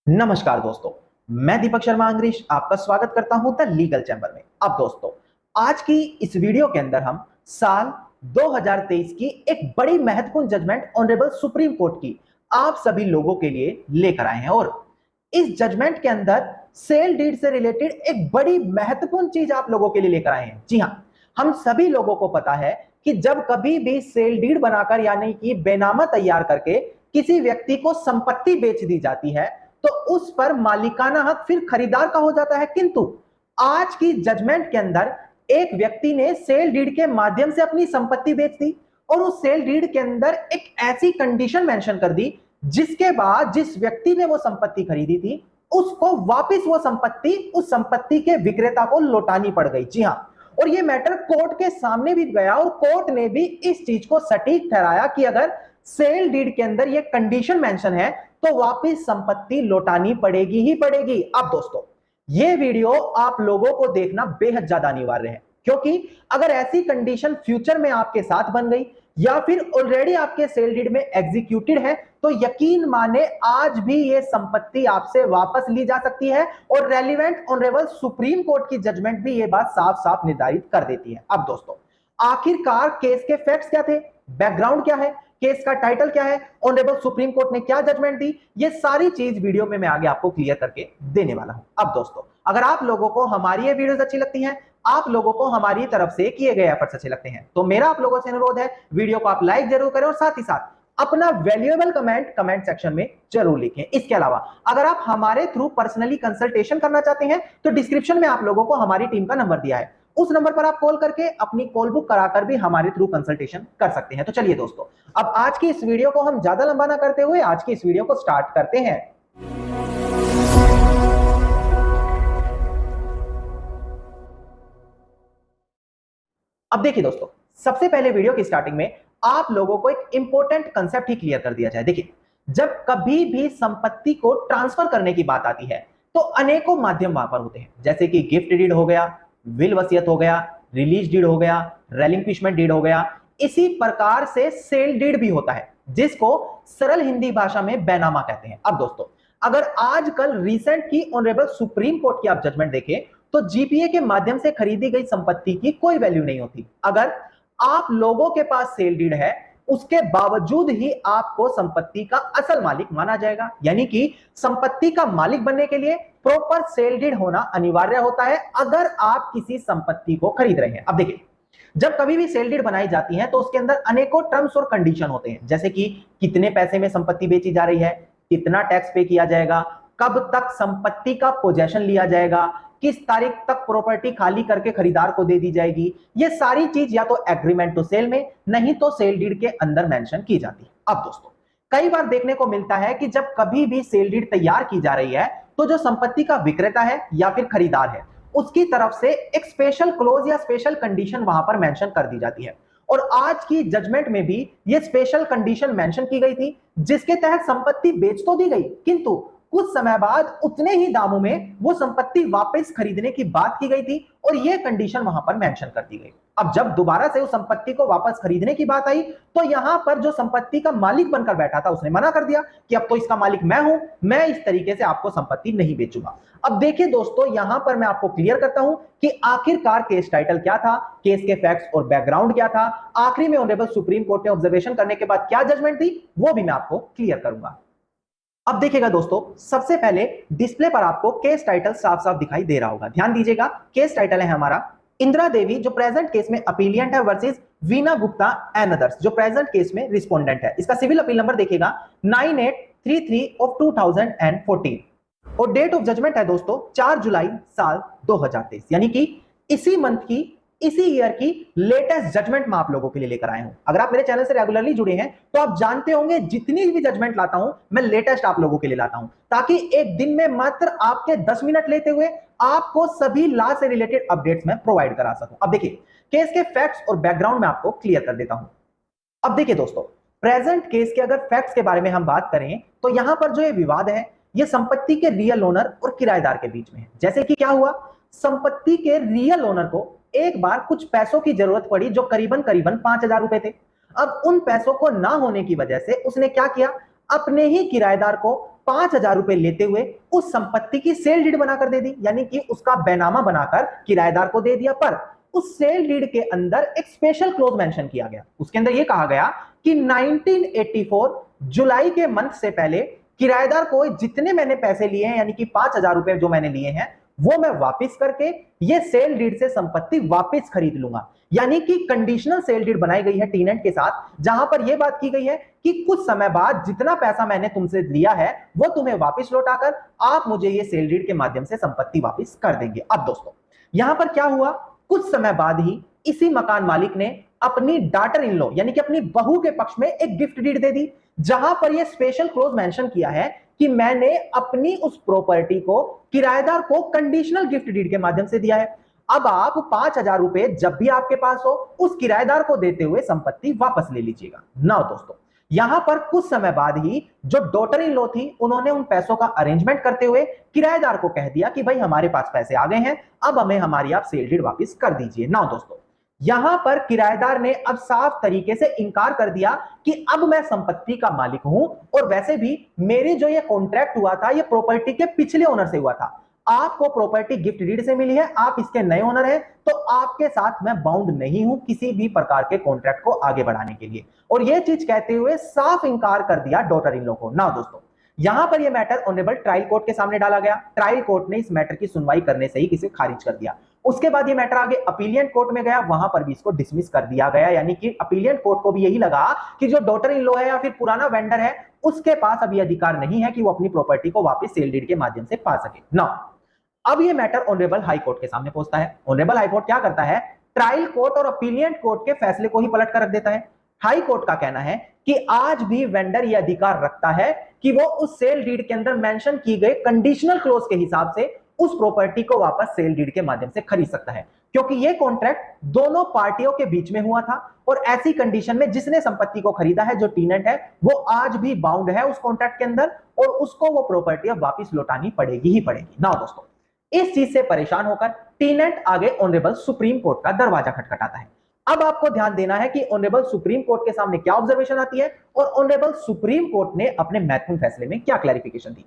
नमस्कार दोस्तों। मैं दीपक शर्मा अंग्रेज आपका स्वागत करता हूं द लीगल चैम्बर में। अब दोस्तों, आज की इस वीडियो के अंदर हम साल 2023 की एक बड़ी महत्वपूर्ण जजमेंट ऑनरेबल सुप्रीम कोर्ट की आप सभी लोगों के लिए लेकर आए हैं। और इस जजमेंट के अंदर सेल डीड से रिलेटेड एक बड़ी महत्वपूर्ण चीज आप लोगों के लिए लेकर आए हैं। जी हां, हम सभी लोगों को पता है कि जब कभी भी सेल डीड बनाकर यानी कि बेनामा तैयार करके किसी व्यक्ति को संपत्ति बेच दी जाती है तो उस पर मालिकाना हक फिर खरीदार का हो जाता है। किंतु आज की जजमेंट के अंदर एक व्यक्ति ने सेल डीड के माध्यम से अपनी संपत्ति बेच दी और उस सेल डीड के अंदर एक ऐसी कंडीशन मेंशन कर दी जिसके बाद जिस व्यक्ति ने वो संपत्ति खरीदी थी उसको वापस वो संपत्ति उस संपत्ति के विक्रेता को लौटानी पड़ गई। जी हां, और ये मैटर कोर्ट के सामने भी गया और कोर्ट ने भी इस चीज को सटीक ठहराया कि अगर सेल डीड के अंदर ये कंडीशन मेंशन है तो वापस संपत्ति लौटानी पड़ेगी ही पड़ेगी। अब दोस्तों, ये वीडियो आप लोगों को देखना बेहद ज्यादा अनिवार्य है, क्योंकि अगर ऐसी कंडीशन फ्यूचर में आपके साथ बन गई या फिर ऑलरेडी आपके सेल डीड में एग्जीक्यूटेड है तो यकीन माने आज भी ये संपत्ति आपसे वापस ली जा सकती है। और रेलिवेंट ऑनरेबल सुप्रीम कोर्ट की जजमेंट भी ये बात साफ साफ निर्धारित कर देती है। अब दोस्तों, आखिरकार केस के फैक्ट्स क्या थे, बैकग्राउंड क्या है, केस का टाइटल क्या है, ऑनरेबल सुप्रीम कोर्ट ने क्या जजमेंट दी, ये सारी चीज वीडियो में मैं आगे आपको क्लियर करके देने वाला हूं। अब दोस्तों, अगर आप लोगों को हमारी ये वीडियोस अच्छी लगती हैं, आप लोगों को हमारी तरफ से किए गए एफर्ट्स अच्छे लगते हैं, तो मेरा आप लोगों से अनुरोध है वीडियो को आप लाइक जरूर करें और साथ ही साथ अपना वैल्यूएबल कमेंट सेक्शन में जरूर लिखें। इसके अलावा अगर आप हमारे थ्रू पर्सनली कंसल्टेशन करना चाहते हैं तो डिस्क्रिप्शन में आप लोगों को हमारी टीम का नंबर दिया है, उस नंबर पर आप कॉल करके अपनी कॉल बुक कराकर भी हमारे थ्रू कंसल्टेशन कर सकते हैं। तो चलिए दोस्तों, अब आज की इस वीडियो को हम ज्यादा लंबा ना करते हुए आज की इस वीडियो को स्टार्ट करते हैं। अब देखिए दोस्तों, सबसे पहले वीडियो की स्टार्टिंग में आप लोगों को एक इंपॉर्टेंट कंसेप्ट ही क्लियर कर दिया जाए। देखिए, जब कभी भी संपत्ति को ट्रांसफर करने की बात आती है तो अनेकों माध्यम वहां पर होते हैं, जैसे कि गिफ्ट डीड हो गया, विल वसीयत हो गया, रिलीज डीड हो गया, रेलिंक्विशमेंट डीड हो गया। इसी प्रकार से सेल डीड भी होता है जिसको सरल हिंदी भाषा में बैनामा कहते हैं। अब दोस्तों, अगर आजकल रिसेंट की ऑनरेबल सुप्रीम कोर्ट की आप जजमेंट देखें तो जीपीए के माध्यम से खरीदी गई संपत्ति की कोई वैल्यू नहीं होती। अगर आप लोगों के पास सेल डीड है उसके बावजूद ही आपको संपत्ति का असल मालिक माना जाएगा, यानी कि संपत्ति का मालिक बनने के लिए प्रॉपर सेल डीड होना अनिवार्य होता है अगर आप किसी संपत्ति को खरीद रहे हैं। अब देखिए, जब कभी भी सेल डीड बनाई जाती है तो उसके अंदर अनेकों टर्म्स और कंडीशन होते हैं, जैसे कि कितने पैसे में संपत्ति बेची जा रही है, कितना टैक्स पे किया जाएगा, कब तक संपत्ति का पोजेशन लिया जाएगा, किस तारीख तक प्रॉपर्टी खाली करके खरीदार को दे दी जाएगी। ये सारी चीज या तो एग्रीमेंट टू सेल में नहीं तो सेल डीड के अंदर मेंशन की जाती है। अब दोस्तों, कई बार देखने को मिलता है कि जब कभी भी सेल डीड तैयार की जा रही है तो जो संपत्ति का विक्रेता है या फिर खरीदार है उसकी तरफ से एक स्पेशल क्लोज या स्पेशल कंडीशन वहां पर मेंशन कर दी जाती है। और आज की जजमेंट में भी ये स्पेशल कंडीशन मेंशन की गई थी जिसके तहत संपत्ति बेच तो दी गई किंतु कुछ समय बाद उतने ही दामों में वो संपत्ति वापस खरीदने की बात की गई थी और ये कंडीशन वहां पर मेंशन कर दी गई। अब जब दोबारा से उस संपत्ति को वापस खरीदने की बात आई तो यहां पर जो संपत्ति का मालिक बनकर बैठा था उसने मना कर दिया कि अब तो इसका मालिक मैं हूं, मैं इस तरीके से आपको संपत्ति नहीं बेचूंगा। अब देखिए दोस्तों, यहां पर मैं आपको क्लियर करता हूं कि आखिरकार केस टाइटल क्या था, केस के फैक्ट्स और बैकग्राउंड क्या था, आखिरी में ऑनरेबल सुप्रीम कोर्ट ने ऑब्जर्वेशन करने के बाद क्या जजमेंट दी वो भी मैं आपको क्लियर करूंगा। अब देखिएगा दोस्तों, सबसे पहले डिस्प्ले पर आपको केस टाइटल साफ साफ दिखाई दे रहा होगा, ध्यान दीजिएगा। केस टाइटल है हमारा इंदिरा देवी जो प्रेजेंट केस में अपीलियंट है versus Veena Gupta and others जो प्रेजेंट केस में रिस्पोंडेंट है। इसका सिविल अपील नंबर देखिएगा 9833 ऑफ 2014 और डेट ऑफ जजमेंट है दोस्तों 4 जुलाई साल 2023, यानी कि इसी मंथ की इसी ईयर की लेटेस्ट जजमेंट मैं आप लोगों के लिए लेकर आया हूं। अगर आप मेरे चैनल से रेगुलरली जुड़े हैं तो आप जानते होंगे जितनी भी जजमेंट लाता हूं मैं लेटेस्ट आप लोगों के लिए लाता हूं ताकि एक दिन में मात्र आपके 10 मिनट लेते हुए आपको सभी लॉ से रिलेटेड अपडेट्स मैं प्रोवाइड करा सकूं। अब देखिए, केस के फैक्ट्स और बैकग्राउंड में आपको क्लियर कर देता हूं। अब देखिए दोस्तों, प्रेजेंट केस के अगर फैक्ट्स के बारे में हम बात करें तो यहां पर जो ये विवाद है ये संपत्ति के रियल ओनर और किराएदार के बीच में है। जैसे कि क्या हुआ, संपत्ति के रियल ओनर को एक बार कुछ पैसों की जरूरत पड़ी जो करीबन 5,000 रुपए थे। अब उन पैसों को ना होने की वजह से उसने क्या किया, अपने ही किराएदार को 5,000 रुपए लेते हुए उस संपत्ति की सेल डीड बनाकर दे दी, यानी कि उसका बैनामा बनाकर किराएदार को दे दिया। पर उस सेल डीड के अंदर एक स्पेशल क्लोज मेंशन किया गया। उसके अंदर यह कहा गया कि 1984 जुलाई के मंथ से पहले किराएदार को जितने मैंने पैसे लिए हैं, यानी कि 5,000 रुपए जो मैंने लिए हैं, वो मैं वापस करके ये सेल डीड से संपत्ति वापस खरीद लूंगा। यानी कि कंडीशनल सेल डीड बनाई गई है टीनेंट के साथ, जहां पर यह बात की गई है कि कुछ समय बाद जितना पैसा मैंने तुमसे लिया है वो तुम्हें वापस लौटाकर आप मुझे ये सेल डीड के माध्यम से संपत्ति वापस कर देंगे। अब दोस्तों यहां पर क्या हुआ, कुछ समय बाद ही इसी मकान मालिक ने अपनी डॉटर इन लॉ यानी कि अपनी बहू के पक्ष में एक गिफ्ट डीड दे दी, जहां पर यह स्पेशल क्लोज मेंशन किया है कि मैंने अपनी उस प्रॉपर्टी को किराएदार को कंडीशनल गिफ्ट डीड के माध्यम से दिया है। अब आप 5,000 रुपए जब भी आपके पास हो उस किराएदार को देते हुए संपत्ति वापस ले लीजिएगा ना। दोस्तों यहां पर कुछ समय बाद ही जो डॉटर इन लॉ थी, उन्होंने उन पैसों का अरेंजमेंट करते हुए किराएदार को कह दिया कि भाई हमारे पास पैसे आ गए हैं, अब हमें हमारी आप सेल डीड वापस कर दीजिए ना। दोस्तों यहां पर किराएदार ने अब साफ तरीके से इनकार कर दिया कि अब मैं संपत्ति का मालिक हूं, और वैसे भी मेरे जो ये कॉन्ट्रैक्ट हुआ था ये प्रॉपर्टी के पिछले ओनर से हुआ था। आपको प्रॉपर्टी गिफ्ट डीड से मिली है, आप इसके नए ओनर हैं, तो आपके साथ मैं बाउंड नहीं हूं किसी भी प्रकार के कॉन्ट्रैक्ट को आगे बढ़ाने के लिए। और यह चीज कहते हुए साफ इंकार कर दिया डॉटर इन लॉ को ना। दोस्तों यहां पर यह मैटर ऑनरेबल ट्रायल कोर्ट के सामने डाला गया। ट्रायल कोर्ट ने इस मैटर की सुनवाई करने से ही इसे खारिज कर दिया। उसके बाद ये मैटर आगे अपीलियंट कोर्ट में गया, वहां पर भी इसको डिसमिस कर दिया गया। यानी कि अपीलियंट कोर्ट को भी यही लगा कि जो डॉटर इन लॉ है या फिर पुराना वेंडर है, उसके पास अभी अधिकार नहीं है कि वो अपनी प्रॉपर्टी को वापस सेल डीड के माध्यम से पा सके ना। अब ये मैटर ऑनरेबल हाई कोर्ट के सामने पहुंचता है। ऑनरेबल हाई कोर्ट क्या करता है, ट्रायल कोर्ट और अपीलियंट कोर्ट के फैसले को ही पलट कर रख देता है। हाई कोर्ट का कहना है कि आज भी वेंडर यह अधिकार रखता है कि वो उस सेल डीड के अंदर मेंशन की गई कंडीशनल क्लोज के हिसाब से उस प्रॉपर्टी को वापस सेल डीड के माध्यम से खरीद सकता है, क्योंकि यह कॉन्ट्रैक्ट दोनों पार्टियों के बीच में हुआ था। और ऐसी कंडीशन में जिसने संपत्ति को खरीदा है, जो टीनेंट है, वो आज भी बाउंड है उस कॉन्ट्रैक्ट के अंदर, और उसको वो प्रॉपर्टी अब वापस लौटानी पड़ेगी ही पड़ेगी ना। दोस्तों इस चीज से परेशान होकर टीनेंट आगे ऑनरेबल सुप्रीम कोर्ट का दरवाजा खटखटाता है। अब आपको ध्यान देना है कि ऑनरेबल सुप्रीम कोर्ट के सामने क्या ऑब्जर्वेशन आती है और ऑनरेबल सुप्रीम कोर्ट ने अपने महत्वपूर्ण फैसले में क्या क्लैरिफिकेशन दी।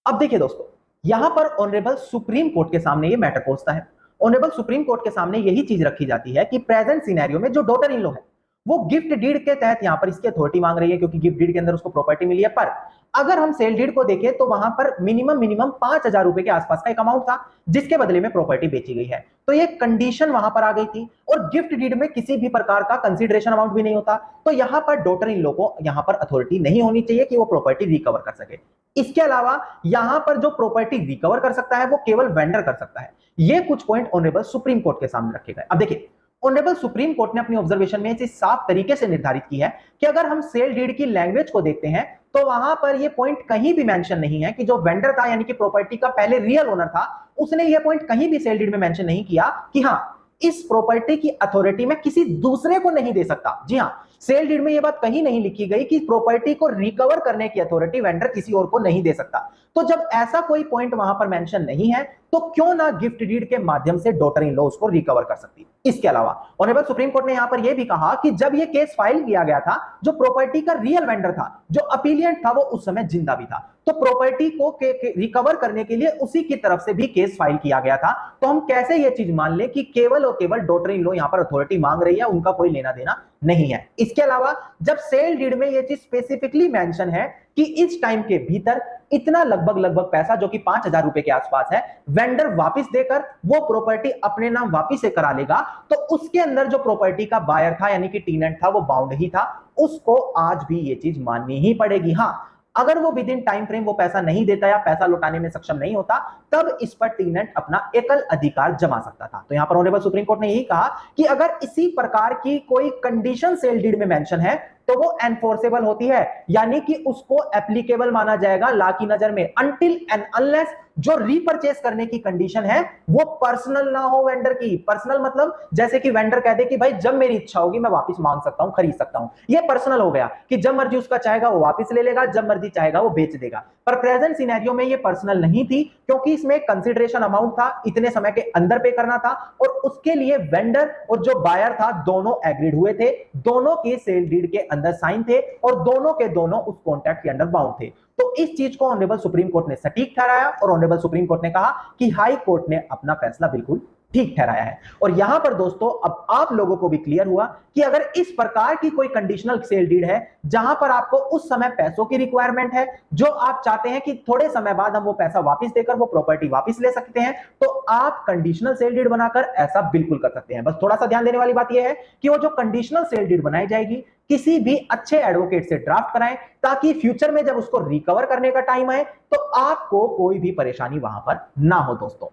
अब देखिए दोस्तों, यहां पर ऑनरेबल सुप्रीम कोर्ट के सामने ये मैटर पहुंचता है। ऑनरेबल सुप्रीम कोर्ट के सामने यही चीज रखी जाती है कि प्रेजेंट सिनेरियो में जो डॉटर इन लॉ है वो गिफ्ट डीड के तहत यहां पर इसकी अथॉरिटी मांग रही है, क्योंकि गिफ्ट डीड के अंदर उसको प्रॉपर्टी मिली है। पर अगर हम सेल डीड को देखें तो वहां पर मिनिमम 5,000 रुपए के आसपास का एक अमाउंट था जिसके बदले में प्रॉपर्टी बेची गई है। तो ये कंडीशन वहां पर आ गई थी, और गिफ्ट डीड में किसी भी प्रकार का कंसीडरेशन अमाउंट भी नहीं होता। तो यहां पर डॉटर इन लॉ को यहां पर अथॉरिटी नहीं होनी चाहिए कि वो प्रॉपर्टी रिकवर कर सके। इसके अलावा यहां पर जो प्रॉपर्टी रिकवर कर सकता है वो केवल वेंडर कर सकता है। ये कुछ पॉइंट ऑनरेबल सुप्रीम कोर्ट के सामने रखे गए। अब देखिए, ऑनरेबल सुप्रीम कोर्ट ने अपनी ऑब्जर्वेशन में इसे साफ तरीके से निर्धारित की है कि अगर हम सेल डीड की लैंग्वेज को देखते हैं तो वहां पर यह पॉइंट कहीं भी मेंशन नहीं है कि जो वेंडर था, यानी कि प्रॉपर्टी का पहले रियल ओनर था, उसने यह पॉइंट कहीं भी सेल डीड में मेंशन नहीं किया कि हां इस प्रॉपर्टी की अथॉरिटी मैं किसी दूसरे को नहीं दे सकता। जी हां, सेल डीड में यह बात कहीं नहीं लिखी गई कि प्रॉपर्टी को रिकवर करने की अथॉरिटी वेंडर किसी और को नहीं दे सकता। तो जब ऐसा कोई पॉइंट वहां पर मेंशन नहीं है तो क्यों ना गिफ्ट डीड के माध्यम से डॉटर इन लॉ उसको रिकवर कर सकती। इसके अलावा ऑनरेबल सुप्रीम कोर्ट ने यहां पर यह भी कहा कि जब यह केस फाइल किया गया था, जो प्रॉपर्टी का रियल वेंडर था, जो अपीलियंट था, वो उस समय जिंदा भी था। तो प्रॉपर्टी को रिकवर करने के लिए उसी की तरफ से भी केस फाइल किया गया था। तो हम कैसे यह चीज मान ले कि केवल और केवल डॉटर इन लॉ यहां पर अथॉरिटी मांग रही है, उनका कोई लेना देना नहीं है। इसके अलावा जब सेल डीड में यह चीज स्पेसिफिकली मेंशन है कि इस टाइम के भीतर इतना लगभग पैसा, जो कि 5,000 रुपए के आसपास है, वेंडर वापस देकर वो प्रॉपर्टी अपने नाम वापस से करा लेगा, तो उसके अंदर जो प्रॉपर्टी का बायर था, यानी कि टीनेंट था, वो बाउंड ही था। उसको आज भी ये चीज माननी ही पड़ेगी। हां, अगर वो विद इन टाइम फ्रेम वो पैसा नहीं देता या पैसा लौटाने में सक्षम नहीं होता, तब इस पर टीनेंट अपना एकल अधिकार जमा सकता था। तो यहां पर ऑनरेबल सुप्रीम कोर्ट ने यही कहा कि अगर इसी प्रकार की कोई कंडीशन सेल डीड में मेंशन है तो वो एनफोर्सेबल होती है, यानी कि उसको एप्लीकेबल माना जाएगा लॉ की नजर में, अनटिल एंड अनलेस जो रीपर्चेस करने की कंडीशन है वो पर्सनल ना हो वेंडर की। पर्सनल मतलब जैसे कि वेंडर कह दे कि भाई जब मेरी इच्छा होगी मैं वापस मांग सकता हूं, खरीद सकता हूं। ये पर्सनल हो गया कि जब मर्जी उसका चाहेगा वो वापस ले लेगा, जब मर्जी चाहेगा वो बेच देगा। पर प्रेजेंट सिनेरियो में ये पर्सनल नहीं थी, क्योंकि इसमें कंसिडरेशन अमाउंट था, इतने समय के अंदर पे करना था, और उसके लिए वेंडर और जो बायर था दोनों एग्रीड हुए थे, दोनों के सेल डीड के अंदर साइन थे और दोनों के दोनों उस कॉन्ट्रैक्ट के अंडर बाउंड थे। तो इस चीज को ऑनरेबल सुप्रीम कोर्ट ने सटीक ठहराया और ऑनरेबल सुप्रीम कोर्ट ने कहा कि हाई कोर्ट ने अपना फैसला बिल्कुल ठीक ठहराया है। और यहां पर दोस्तों अब आप लोगों को भी क्लियर हुआ कि अगर इस प्रकार की कोई कंडीशनल सेल डीड है जहां पर आपको उस समय पैसों की रिक्वायरमेंट है, जो आप चाहते हैं कि थोड़े समय बाद हम वो पैसा वापस देकर वो प्रॉपर्टी वापस ले सकते हैं, तो आप कंडीशनल सेल डीड बनाकर ऐसा बिल्कुल कर सकते हैं। बस थोड़ा सा ध्यान देने वाली बात यह है कि वो जो कंडीशनल सेल डीड बनाई जाएगी किसी भी अच्छे एडवोकेट से ड्राफ्ट कराएं, ताकि फ्यूचर में जब उसको रिकवर करने का टाइम आए तो आपको कोई भी परेशानी वहां पर ना हो। दोस्तों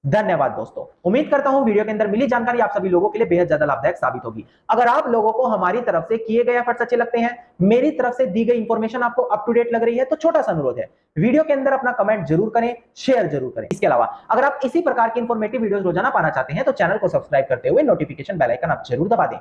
धन्यवाद। दोस्तों उम्मीद करता हूं वीडियो के अंदर मिली जानकारी आप सभी लोगों के लिए बेहद ज्यादा लाभदायक साबित होगी। अगर आप लोगों को हमारी तरफ से किए गए एफर्ट्स अच्छे लगते हैं, मेरी तरफ से दी गई इंफॉर्मेशन आपको अप टू डेट लग रही है, तो छोटा सा अनुरोध है, वीडियो के अंदर अपना कमेंट जरूर करें, शेयर जरूर करें। इसके अलावा अगर आप इसी प्रकार की इंफॉर्मेटिव वीडियोस रोजाना पाना चाहते हैं तो चैनल को सब्सक्राइब करते हुए नोटिफिकेशन बेल आइकन आप जरूर दबा दें।